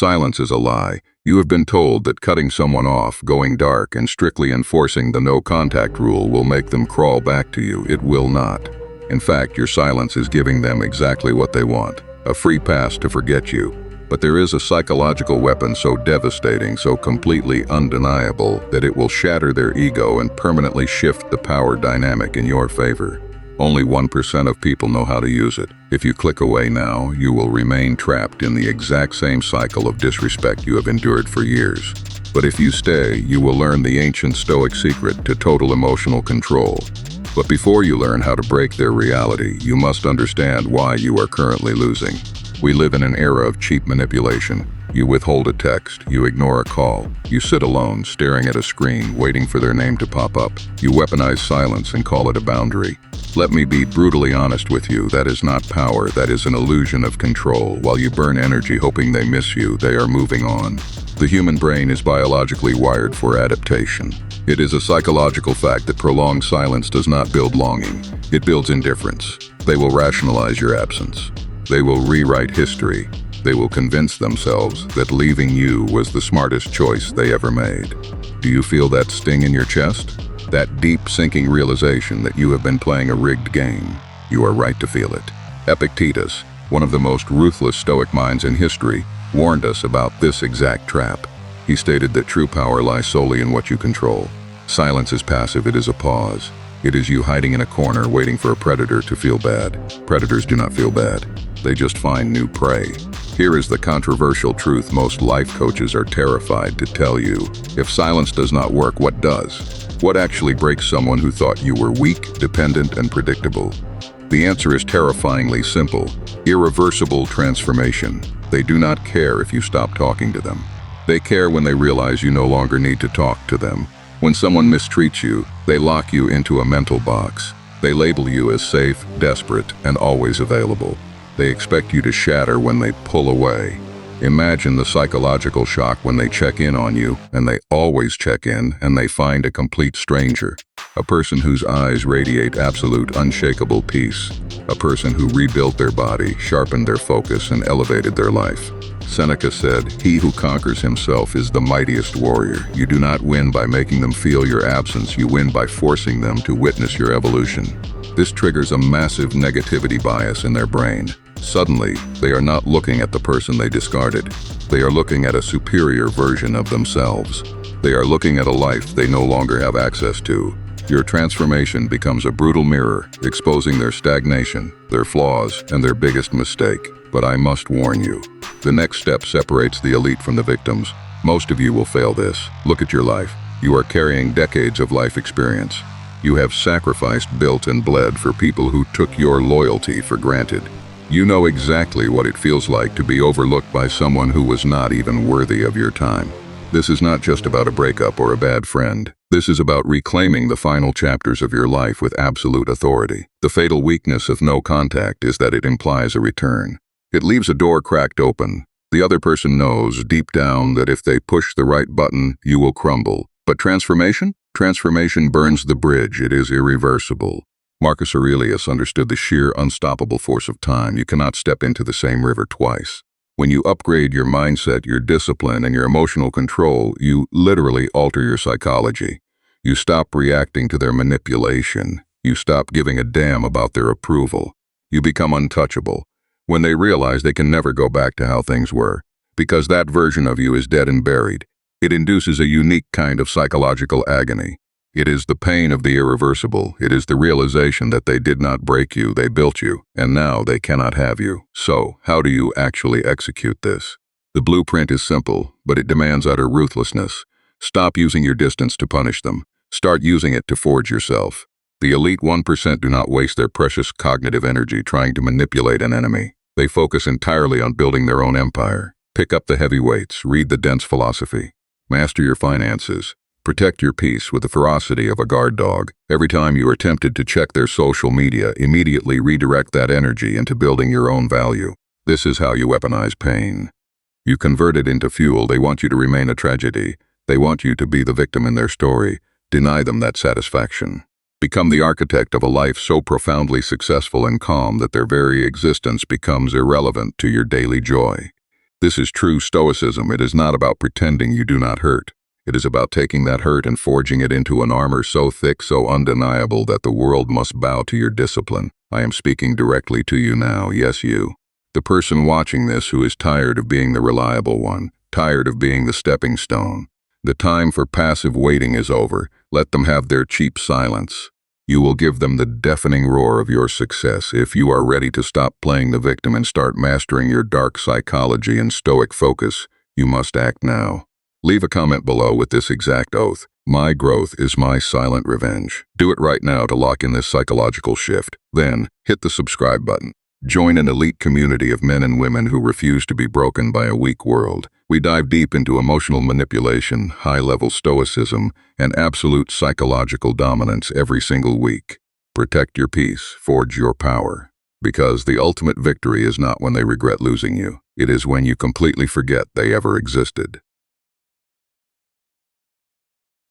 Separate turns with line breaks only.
Silence is a lie. You have been told that cutting someone off, going dark, and strictly enforcing the no-contact rule will make them crawl back to you. It will not. In fact, your silence is giving them exactly what they want, a free pass to forget you. But there is a psychological weapon so devastating, so completely undeniable, that it will shatter their ego and permanently shift the power dynamic in your favor. Only 1% of people know how to use it. If you click away now, you will remain trapped in the exact same cycle of disrespect you have endured for years. But if you stay, you will learn the ancient Stoic secret to total emotional control. But before you learn how to break their reality, you must understand why you are currently losing. We live in an era of cheap manipulation. You withhold a text, you ignore a call, you sit alone, staring at a screen, waiting for their name to pop up. You weaponize silence and call it a boundary. Let me be brutally honest with you, that is not power, that is an illusion of control. While you burn energy hoping they miss you, they are moving on. The human brain is biologically wired for adaptation. It is a psychological fact that prolonged silence does not build longing, it builds indifference. They will rationalize your absence. They will rewrite history. They will convince themselves that leaving you was the smartest choice they ever made. Do you feel that sting in your chest? That deep sinking realization that you have been playing a rigged game? You are right to feel it. Epictetus, one of the most ruthless Stoic minds in history, warned us about this exact trap. He stated that true power lies solely in what you control. Silence is passive, it is a pause. It is you hiding in a corner waiting for a predator to feel bad. Predators do not feel bad. They just find new prey. Here is the controversial truth most life coaches are terrified to tell you. If silence does not work, what does? What actually breaks someone who thought you were weak, dependent, and predictable? The answer is terrifyingly simple. Irreversible transformation. They do not care if you stop talking to them. They care when they realize you no longer need to talk to them. When someone mistreats you, they lock you into a mental box. They label you as safe, desperate, and always available. They expect you to shatter when they pull away. Imagine the psychological shock when they check in on you, and they always check in, and they find a complete stranger. A person whose eyes radiate absolute, unshakable peace. A person who rebuilt their body, sharpened their focus, and elevated their life. Seneca said, "He who conquers himself is the mightiest warrior." You do not win by making them feel your absence, you win by forcing them to witness your evolution. This triggers a massive negativity bias in their brain. Suddenly, they are not looking at the person they discarded. They are looking at a superior version of themselves. They are looking at a life they no longer have access to. Your transformation becomes a brutal mirror, exposing their stagnation, their flaws, and their biggest mistake. But I must warn you, the next step separates the elite from the victims. Most of you will fail this. Look at your life. You are carrying decades of life experience. You have sacrificed, built, and bled for people who took your loyalty for granted. You know exactly what it feels like to be overlooked by someone who was not even worthy of your time. This is not just about a breakup or a bad friend. This is about reclaiming the final chapters of your life with absolute authority. The fatal weakness of no contact is that it implies a return. It leaves a door cracked open. The other person knows deep down that if they push the right button, you will crumble. But transformation? Transformation burns the bridge. It is irreversible. Marcus Aurelius understood the sheer unstoppable force of time. You cannot step into the same river twice. When you upgrade your mindset, your discipline, and your emotional control, you literally alter your psychology. You stop reacting to their manipulation. You stop giving a damn about their approval. You become untouchable. When they realize they can never go back to how things were, because that version of you is dead and buried, it induces a unique kind of psychological agony. It is the pain of the irreversible. It is the realization that they did not break you, they built you, and now they cannot have you. So, how do you actually execute this? The blueprint is simple, but it demands utter ruthlessness. Stop using your distance to punish them. Start using it to forge yourself. The elite 1% do not waste their precious cognitive energy trying to manipulate an enemy. They focus entirely on building their own empire. Pick up the heavyweights, read the dense philosophy. Master your finances. Protect your peace with the ferocity of a guard dog. Every time you are tempted to check their social media, immediately redirect that energy into building your own value. This is how you weaponize pain. You convert it into fuel. They want you to remain a tragedy. They want you to be the victim in their story. Deny them that satisfaction. Become the architect of a life so profoundly successful and calm that their very existence becomes irrelevant to your daily joy. This is true stoicism. It is not about pretending you do not hurt. It is about taking that hurt and forging it into an armor so thick, so undeniable that the world must bow to your discipline. I am speaking directly to you now, yes you. The person watching this who is tired of being the reliable one, tired of being the stepping stone. The time for passive waiting is over. Let them have their cheap silence. You will give them the deafening roar of your success if you are ready to stop playing the victim and start mastering your dark psychology and stoic focus. You must act now. Leave a comment below with this exact oath. My growth is my silent revenge. Do it right now to lock in this psychological shift. Then, hit the subscribe button. Join an elite community of men and women who refuse to be broken by a weak world. We dive deep into emotional manipulation, high-level stoicism, and absolute psychological dominance every single week. Protect your peace, forge your power. Because the ultimate victory is not when they regret losing you. It is when you completely forget they ever existed.